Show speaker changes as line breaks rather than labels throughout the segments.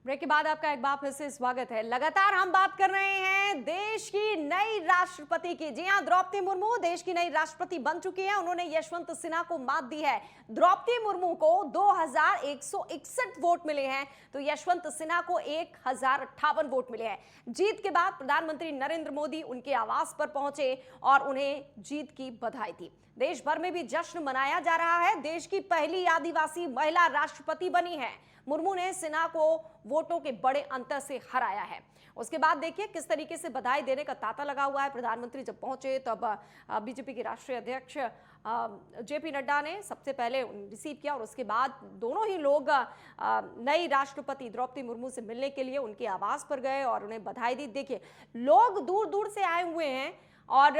Break के बाद आपका एक बार फिर से स्वागत है। लगातार हम बात कर रहे हैं देश की नई राष्ट्रपति की। जी हां, द्रौपदी मुर्मू देश की नई राष्ट्रपति बन चुकी हैं। उन्होंने यशवंत सिन्हा को मात दी है। द्रौपदी मुर्मू को 2161 वोट मिले हैं, तो यशवंत सिन्हा को 1058 वोट मिले हैं। जीत के बाद प्रधानमंत्री नरेंद्र मोदी उनके आवास पर पहुंचे और उन्हें जीत की बधाई दी। देश भर में भी जश्न मनाया जा रहा है। देश की पहली आदिवासी महिला राष्ट्रपति बनी है। मुर्मू ने सिन्हा को वोटों के बड़े अंतर से हराया है। उसके बाद देखिए किस तरीके से बधाई देने का तांता लगा हुआ है। प्रधानमंत्री जब पहुंचे तब बीजेपी के राष्ट्रीय अध्यक्ष जेपी नड्डा ने सबसे पहले रिसीव किया और उसके बाद दोनों ही लोग नई राष्ट्रपति द्रौपदी मुर्मू से मिलने के लिए उनके आवास पर गए और उन्हें बधाई दी। देखिए, लोग दूर दूर से आए हुए हैं और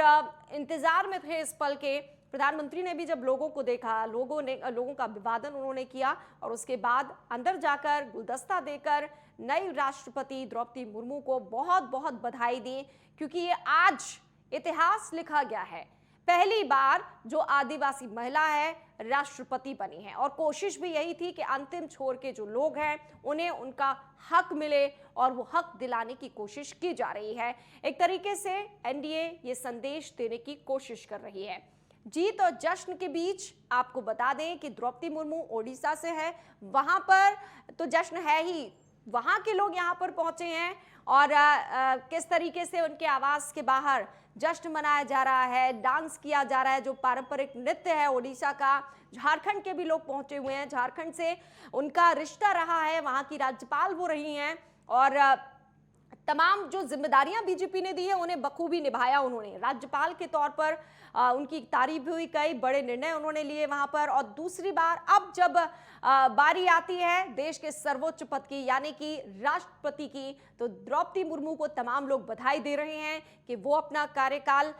इंतजार में थे इस पल के। प्रधानमंत्री ने भी जब लोगों को देखा, लोगों का अभिवादन उन्होंने किया और उसके बाद अंदर जाकर गुलदस्ता देकर नई राष्ट्रपति द्रौपदी मुर्मू को बहुत बहुत बधाई दी, क्योंकि ये आज इतिहास लिखा गया है। पहली बार जो आदिवासी महिला है राष्ट्रपति बनी है और कोशिश भी यही थी कि अंतिम छोर के जो लोग हैं उन्हें उनका हक मिले और वो हक दिलाने की कोशिश की जा रही है। एक तरीके से एनडीए ये संदेश देने की कोशिश कर रही है। जीत और जश्न के बीच आपको बता दें कि द्रौपदी मुर्मू ओडिशा से है। वहां पर तो जश्न है ही, वहां के लोग यहां पर पहुंचे हैं और किस तरीके से उनके आवास के बाहर जश्न मनाया जा रहा है, डांस किया जा रहा है, जो पारंपरिक नृत्य है ओडिशा का। झारखंड के भी लोग पहुंचे हुए हैं, झारखंड से उनका रिश्ता रहा है, वहां की राज्यपाल वो रही हैं और तमाम जो जिम्मेदारियां बीजेपी ने दी है उन्हें बखूबी निभाया उन्होंने। राज्यपाल के तौर पर उनकी तारीफ हुई, कई बड़े निर्णय उन्होंने लिए वहां पर। और दूसरी बार अब जब बारी आती है देश के सर्वोच्च पद की यानी कि राष्ट्रपति की, तो द्रौपदी मुर्मू को तमाम लोग बधाई दे रहे हैं कि वो अपना कार्यकाल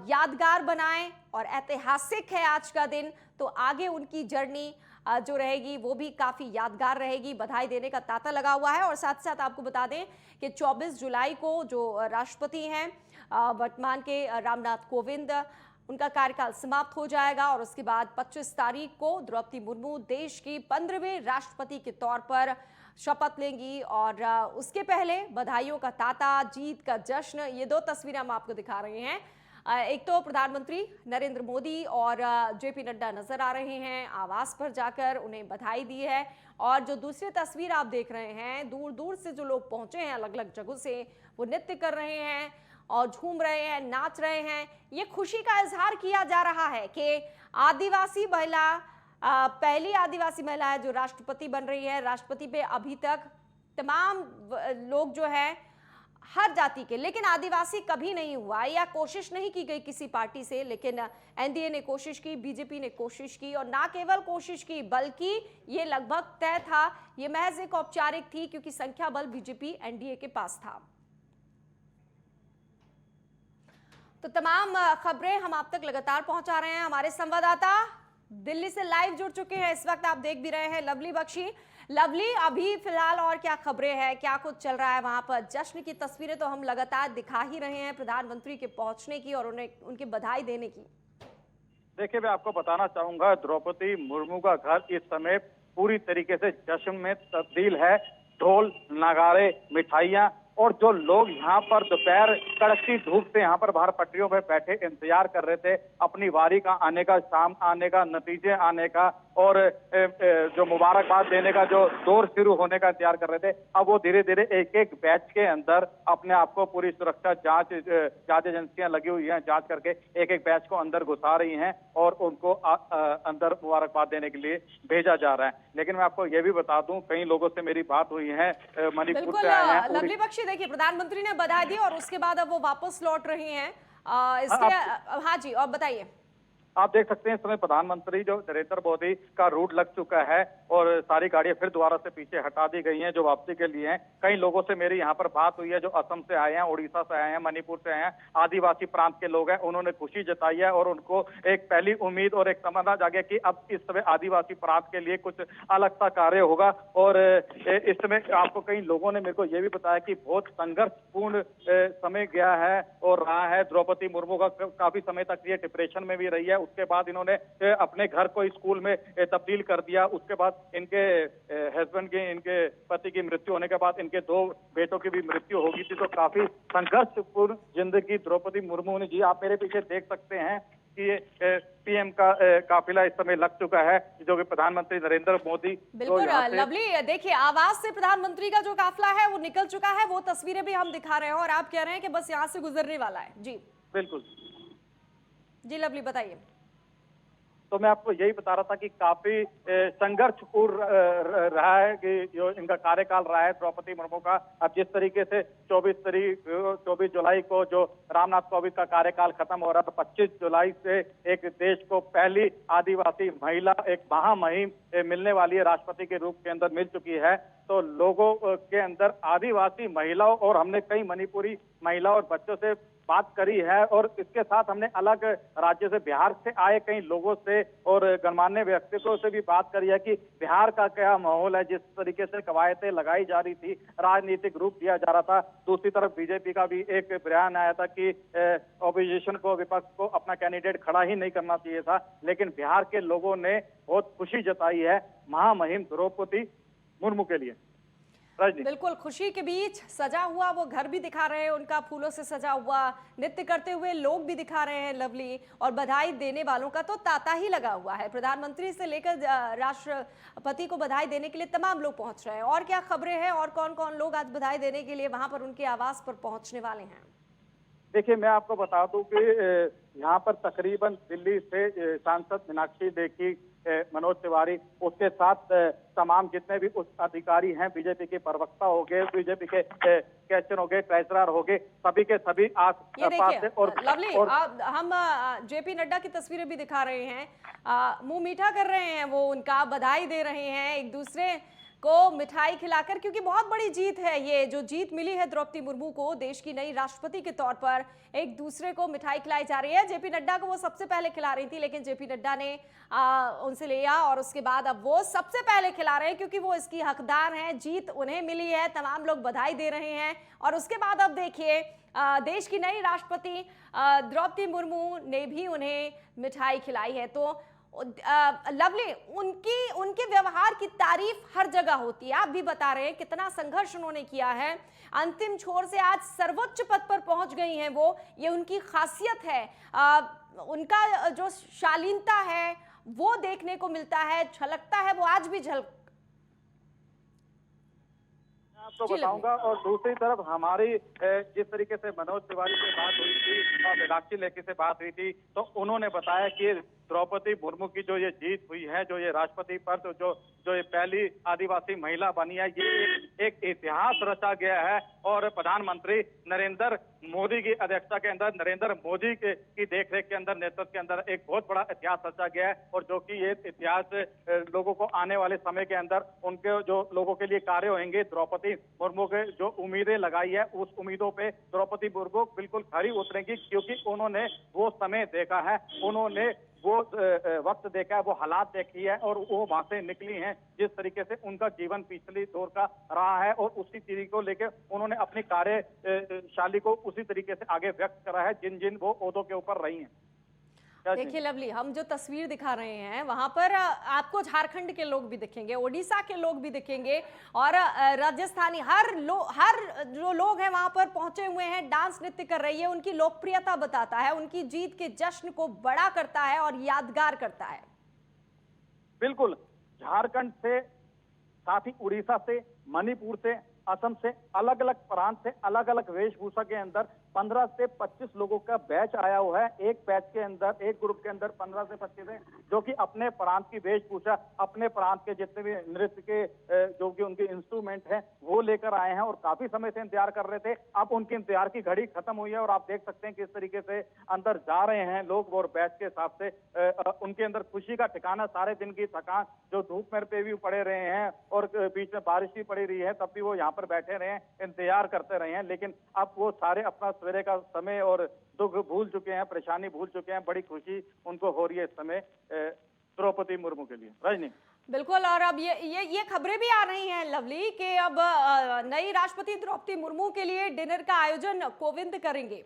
यादगार बनाएं और ऐतिहासिक है आज का दिन। तो आगे उनकी जर्नी जो रहेगी वो भी काफी यादगार रहेगी। बधाई देने का तांता लगा हुआ है और साथ साथ आपको बता दें कि 24 जुलाई को जो राष्ट्रपति हैं वर्तमान के रामनाथ कोविंद, उनका कार्यकाल समाप्त हो जाएगा और उसके बाद 25 तारीख को द्रौपदी मुर्मू देश की 15वें राष्ट्रपति के तौर पर शपथ लेंगी। और उसके पहले बधाइयों का तांता, जीत का जश्न, ये दो तस्वीरें हम आपको दिखा रहे हैं। एक तो प्रधानमंत्री नरेंद्र मोदी और जेपी नड्डा नजर आ रहे हैं, आवास पर जाकर उन्हें बधाई दी है। और जो दूसरी तस्वीर आप देख रहे हैं, दूर दूर से जो लोग पहुंचे हैं अलग अलग जगहों से, वो नृत्य कर रहे हैं और झूम रहे हैं, नाच रहे हैं। ये खुशी का इजहार किया जा रहा है कि आदिवासी महिला पहली आदिवासी महिला है जो राष्ट्रपति बन रही है। राष्ट्रपति पे अभी तक तमाम लोग जो है हर जाति के, लेकिन आदिवासी कभी नहीं हुआ या कोशिश नहीं की गई किसी पार्टी से। लेकिन एनडीए ने कोशिश की, बीजेपी ने कोशिश की और ना केवल कोशिश की बल्कि ये लगभग तय था, ये महज एक औपचारिक थी क्योंकि संख्या बल बीजेपी एनडीए के पास था। तो तमाम खबरें हम आप तक लगातार पहुंचा रहे हैं। हमारे संवाददाता दिल्ली से लाइव जुड़ चुके हैं, इस वक्त आप देख भी रहे हैं, लवली बख्शी। लवली, अभी फिलहाल और क्या खबरें हैं, क्या कुछ चल रहा है वहां पर? जश्न की तस्वीरें तो हम लगातार दिखा ही रहे हैं प्रधानमंत्री के पहुंचने की और उन्हें उनकी बधाई देने की।
देखिए, मैं आपको बताना चाहूंगा, द्रौपदी मुर्मू का घर इस समय पूरी तरीके से जश्न में तब्दील है। ढोल, नगाड़े, मिठाइयां और जो लोग यहाँ पर दोपहर कड़कती धूप से यहाँ पर बाहर पटरियों पर बैठे इंतजार कर रहे थे अपनी बारी का आने का, शाम आने का, नतीजे आने का और जो मुबारकबाद देने का जो दौर शुरू होने का इंतजार कर रहे थे, अब वो धीरे धीरे एक एक बैच के अंदर अपने आप को पूरी सुरक्षा जांच एजेंसियां लगी हुई हैं, जांच करके एक एक बैच को अंदर घुसा रही हैं और उनको अंदर मुबारकबाद देने के लिए भेजा जा रहा है। लेकिन मैं आपको ये भी बता दूं, कई लोगों से मेरी बात हुई है, मणिपुर से आए हैं।
लवली बख्शी, देखिए प्रधानमंत्री ने बधाई दी और उसके बाद अब वो वापस लौट रही हैं, इसके हाँ जी, और बताइए।
आप देख सकते हैं इस समय प्रधानमंत्री जो नरेंद्र मोदी का रूट लग चुका है और सारी गाड़ियां फिर दोबारा से पीछे हटा दी गई हैं जो वापसी के लिए हैं। कई लोगों से मेरी यहाँ पर बात हुई है जो असम से आए हैं, उड़ीसा से आए हैं, मणिपुर से आए हैं, आदिवासी प्रांत के लोग हैं। उन्होंने खुशी जताई है और उनको एक पहली उम्मीद और एक तमन्ना जागे कि अब इस समय आदिवासी प्रांत के लिए कुछ अलग सा कार्य होगा। और इस समय आपको कई लोगों ने मेरे को ये भी बताया कि बहुत संघर्षपूर्ण समय गया है और रहा है। द्रौपदी मुर्मू का काफी समय तक ये डिप्रेशन में भी रही है, उसके बाद इन्होंने अपने घर को स्कूल में तब्दील कर दिया। उसके बाद इनके हस्बैंड की, इनके पति की मृत्यु होने के बाद इनके 2 बेटों की भी मृत्यु हो गई थी। तो काफी संघर्षपूर्ण जिंदगी द्रौपदी मुर्मू ने जी। आप मेरे पीछे देख सकते हैं कि पीएम का काफिला इस समय लग चुका है, जो कि प्रधानमंत्री नरेंद्र मोदी।
बिल्कुल लवली, देखिए आवाज से प्रधानमंत्री का जो काफिला है वो निकल चुका है, वो तस्वीरें भी हम दिखा रहे हैं और आप कह रहे हैं कि बस यहाँ से गुजरने वाला है। जी
बिल्कुल
जी लवली, बताइए।
तो मैं आपको यही बता रहा था कि काफी संघर्षपूर्ण रहा है कि जो इनका कार्यकाल रहा है द्रौपदी मुर्मू का। अब जिस तरीके से 24 जुलाई को जो रामनाथ कोविंद का कार्यकाल खत्म हो रहा था, 25 जुलाई से एक देश को पहली आदिवासी महिला एक महामहिम मिलने वाली है, राष्ट्रपति के रूप के अंदर मिल चुकी है। तो लोगों के अंदर आदिवासी महिलाओं और हमने कई मणिपुरी महिलाओं और बच्चों से बात करी है और इसके साथ हमने अलग राज्य से, बिहार से आए कई लोगों से और गणमान्य व्यक्तित्वों से भी बात करी है कि बिहार का क्या माहौल है। जिस तरीके से कवायदें लगाई जा रही थी, राजनीतिक रूप दिया जा रहा था। दूसरी तरफ बीजेपी का भी एक बयान आया था कि ऑपोजिशन को, विपक्ष को अपना कैंडिडेट खड़ा ही नहीं करना चाहिए था। लेकिन बिहार के लोगों ने बहुत खुशी जताई है महामहिम द्रौपदी मुर्मू के लिए।
बिल्कुल, खुशी के बीच सजा हुआ वो घर भी दिखा रहे हैं, उनका फूलों से सजा हुआ नृत्य करते हुए लोग भी दिखा रहे हैं लवली, और बधाई देने वालों का तो तांता ही लगा हुआ है। प्रधानमंत्री से लेकर राष्ट्रपति को बधाई देने के लिए तमाम लोग पहुंच रहे हैं। और क्या खबरें हैं और कौन कौन लोग आज बधाई देने के लिए वहां पर उनके आवास पर पहुंचने वाले हैं?
देखिए, मैं आपको बता दूं कि यहाँ पर तकरीबन दिल्ली से सांसद मीनाक्षी लेखी, मनोज तिवारी, उसके साथ तमाम जितने भी उच्च अधिकारी हैं, बीजेपी के प्रवक्ता हो गए, बीजेपी के कैप्टन हो गए, ट्रेजरर हो गए, सभी के सभी आस पास से। और
लवली, हम जेपी नड्डा की तस्वीरें भी दिखा रहे हैं, मुंह मीठा कर रहे हैं, वो उनका बधाई दे रहे हैं एक दूसरे को मिठाई खिलाकर, क्योंकि बहुत बड़ी जीत है ये जो जीत मिली है द्रौपदी मुर्मू को देश की नई राष्ट्रपति के तौर पर। एक दूसरे को मिठाई खिलाई जा रही है। जेपी नड्डा को वो सबसे पहले खिला रही थी, लेकिन जेपी नड्डा ने उनसे लिया और उसके बाद अब वो सबसे पहले खिला रहे हैं क्योंकि वो इसकी हकदार हैं, जीत उन्हें मिली है, तमाम लोग बधाई दे रहे हैं। और उसके बाद अब देखिए देश की नई राष्ट्रपति द्रौपदी मुर्मू ने भी उन्हें मिठाई खिलाई है। तो लवली, उनके व्यवहार की तारीफ हर जगह होती है। आप भी बता रहे हैं कितना संघर्ष उन्होंने किया है, अंतिम छोर से आज सर्वोच्च पद पर पहुंच गई हैं वो। ये उनकी खासियत है, उनका जो शालीनता है वो देखने को मिलता है, झलकता है, वो आज भी झलक।
आपको बताऊंगा। और दूसरी तरफ हमारी जिस तरीके से मनोज तिवारी से बात हुई थी और मीनाक्षी लेखी से बात हुई थी, तो उन्होंने बताया कि द्रौपदी मुर्मू की जो ये जीत हुई है, जो ये राष्ट्रपति पद, जो ये पहली आदिवासी महिला बनी है, ये एक इतिहास रचा गया है। और प्रधानमंत्री नरेंद्र मोदी की अध्यक्षता के अंदर, नरेंद्र मोदी की देखरेख के अंदर, नेतृत्व के अंदर एक बहुत बड़ा इतिहास रचा गया है। और जो कि ये इतिहास लोगों को आने वाले समय के अंदर उनके जो लोगों के लिए कार्य होंगे, द्रौपदी मुर्मू के जो उम्मीदें लगाई है, उस उम्मीदों पे द्रौपदी मुर्मू बिल्कुल खरी उतरेंगी, क्योंकि उन्होंने वो समय देखा है, उन्होंने वो वक्त देखा है, वो हालात देखी है और वो वहां से निकली हैं। जिस तरीके से उनका जीवन पिछली दौर का रहा है और उसी चीज को लेकर उन्होंने अपनी कार्यशैली को उसी तरीके से आगे व्यक्त करा है जिन जिन वो ओहदों के ऊपर रही हैं।
देखिए लवली, हम जो तस्वीर दिखा रहे हैं वहां पर आपको झारखंड के लोग भी दिखेंगे, ओडिशा के लोग भी दिखेंगे और राजस्थानी हर जो लोग हैं वहां पर पहुंचे हुए हैं, डांस नृत्य कर रही है। उनकी लोकप्रियता बताता है, उनकी जीत के जश्न को बड़ा करता है और यादगार करता है।
बिल्कुल, झारखंड से, साथ ही उड़ीसा से, मणिपुर से, असम से, अलग अलग प्रांत से, अलग अलग वेशभूषा के अंदर 15 से 25 लोगों का बैच आया हुआ है। एक बैच के अंदर, एक ग्रुप के अंदर 15 से 25 है, जो कि अपने प्रांत की वेशभूषा, अपने प्रांत के जितने भी नृत्य के जो कि उनके इंस्ट्रूमेंट हैं वो लेकर आए हैं और काफी समय से इंतजार कर रहे थे। अब उनके इंतजार की घड़ी खत्म हुई है और आप देख सकते हैं किस तरीके से अंदर जा रहे हैं लोग और बैच के हिसाब से उनके अंदर खुशी का ठिकाना। सारे दिन की थकान जो धूप में पे भी पड़े रहे हैं और बीच में बारिश भी पड़ी रही है, तब भी वो यहाँ पर बैठे रहे हैं, इंतजार करते रहे हैं। लेकिन अब वो सारे अपना सवेरे का समय और दुख भूल चुके हैं, परेशानी भूल चुके हैं। बड़ी खुशी उनको हो रही है इस समय द्रौपदी मुर्मू के लिए। रजनी,
बिल्कुल, और अब ये खबरें भी आ रही हैं लवली कि अब नई राष्ट्रपति द्रौपदी मुर्मू के लिए डिनर का आयोजन कोविंद करेंगे।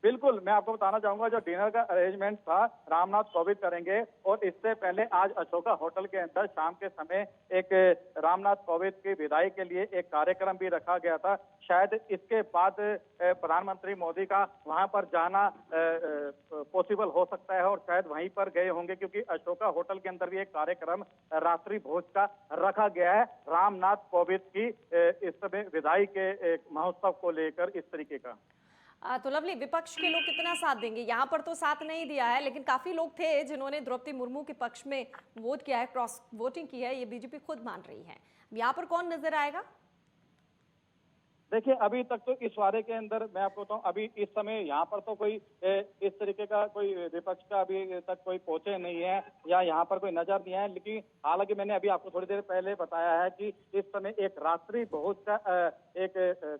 बिल्कुल, मैं आपको बताना चाहूंगा जो डिनर का अरेंजमेंट था रामनाथ कोविंद करेंगे और इससे पहले आज अशोका होटल के अंदर शाम के समय एक रामनाथ कोविंद की विदाई के लिए एक कार्यक्रम भी रखा गया था। शायद इसके बाद प्रधानमंत्री मोदी का वहां पर जाना पॉसिबल हो सकता है और शायद वहीं पर गए होंगे, क्योंकि अशोका होटल के अंदर भी एक कार्यक्रम रात्रि भोज का रखा गया है रामनाथ कोविंद की इस समय विदाई के महोत्सव को लेकर इस तरीके का।
तो लवली, विपक्ष के लोग कितना साथ देंगे? यहाँ पर तो साथ नहीं दिया है, लेकिन काफी लोग थे जिन्होंने द्रौपदी मुर्मू के पक्ष में वोट किया है, क्रॉस वोटिंग की है, ये बीजेपी खुद मान रही है। यहाँ पर कौन नजर आएगा?
देखिए, अभी तक तो इस वारे के अंदर मैं आपको बताऊं, अभी इस समय यहाँ पर तो कोई इस तरीके का कोई विपक्ष का अभी तक कोई पहुंचे नहीं है या यहाँ पर कोई नजर नहीं है। लेकिन हालांकि मैंने अभी आपको थोड़ी देर पहले बताया है कि इस समय एक रात्रि भोज का एक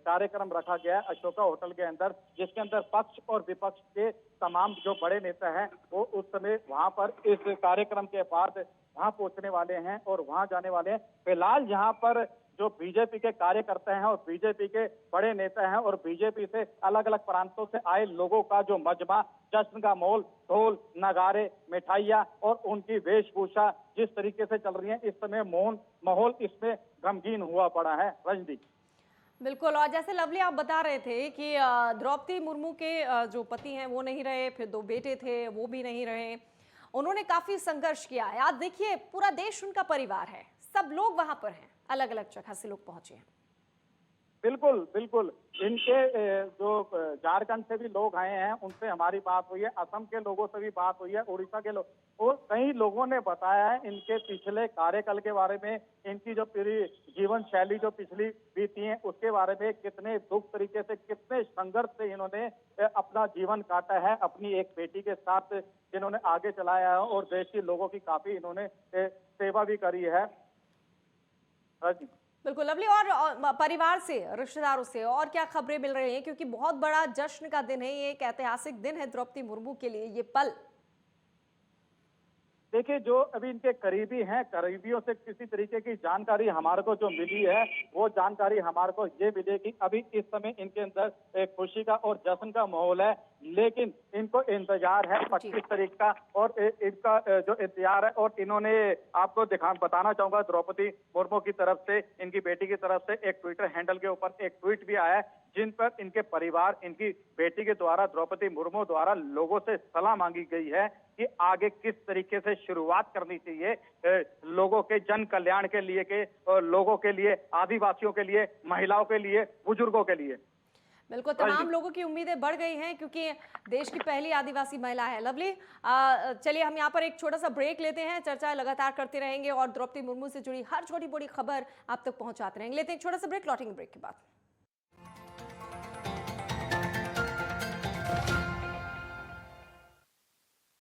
कार्यक्रम रखा गया है अशोका होटल के अंदर, जिसके अंदर पक्ष और विपक्ष के तमाम जो बड़े नेता हैं वो उस समय वहां पर इस कार्यक्रम के बाद वहां पहुंचने वाले हैं और वहां जाने वाले हैं। फिलहाल यहाँ पर जो बीजेपी के कार्यकर्ता हैं और बीजेपी के बड़े नेता हैं और बीजेपी से अलग अलग प्रांतों से आए लोगों का जो मजमा, जश्न का माहौल, ढोल नगारे, मिठाइयाँ और उनकी वेशभूषा जिस तरीके से चल रही है इस समय माहौल इसमें गमगीन हुआ पड़ा है। रजनी,
बिल्कुल। और जैसे लवली आप बता रहे थे कि द्रौपदी मुर्मू के जो पति हैं वो नहीं रहे, फिर 2 बेटे थे वो भी नहीं रहे, उन्होंने काफी संघर्ष किया है। आज देखिए, पूरा देश उनका परिवार है, सब लोग वहां पर हैं, अलग अलग जगह से लोग पहुंचे हैं।
बिल्कुल बिल्कुल, इनके जो झारखंड से भी लोग आए हैं उनसे हमारी बात हुई है, असम के लोगों से भी बात हुई है, उड़ीसा के लोग, और कई लोगों ने बताया है इनके पिछले कार्यकाल के बारे में, इनकी जो पूरी जीवन शैली जो पिछली बीती है उसके बारे में, कितने दुख तरीके से, कितने संघर्ष से इन्होंने अपना जीवन काटा है अपनी एक बेटी के साथ, जिन्होंने आगे चलाया है और देश के लोगों की काफी इन्होंने सेवा भी करी है।
बिल्कुल लवली। और परिवार से, रिश्तेदारों से और क्या खबरें मिल रही हैं? क्योंकि बहुत बड़ा जश्न का दिन है, ये एक ऐतिहासिक दिन है द्रौपदी मुर्मू के लिए, ये पल।
देखिए, जो अभी इनके करीबी हैं, करीबियों से किसी तरीके की जानकारी हमारे को जो मिली है वो जानकारी हमारे को ये मिली कि अभी इस समय इनके अंदर एक खुशी का और जश्न का माहौल है, लेकिन इनको इंतजार है 25 तारीख का और इनका जो इंतजार है। और इन्होंने आपको बताना चाहूंगा, द्रौपदी मुर्मू की तरफ से, इनकी बेटी की तरफ से एक ट्विटर हैंडल के ऊपर एक ट्वीट भी आया है जिन पर इनके परिवार, इनकी बेटी के द्वारा, द्रौपदी मुर्मू द्वारा लोगों से सलाह मांगी गई है कि आगे किस तरीके से शुरुआत करनी चाहिए लोगों के जन कल्याण के लिए, लोगों के लिए, आदिवासियों के लिए, महिलाओं के लिए, बुजुर्गों के लिए।
बिल्कुल, तमाम लोगों की उम्मीदें बढ़ गई हैं क्योंकि देश की पहली आदिवासी महिला है। लवली, चलिए हम यहाँ पर एक छोटा सा ब्रेक लेते हैं, चर्चा लगातार करते रहेंगे और द्रौपदी मुर्मू से जुड़ी हर छोटी बड़ी खबर आप तक पहुंचाते रहेंगे। लेते हैं एक छोटा सा ब्रेक, लौटेंगे ब्रेक के बाद।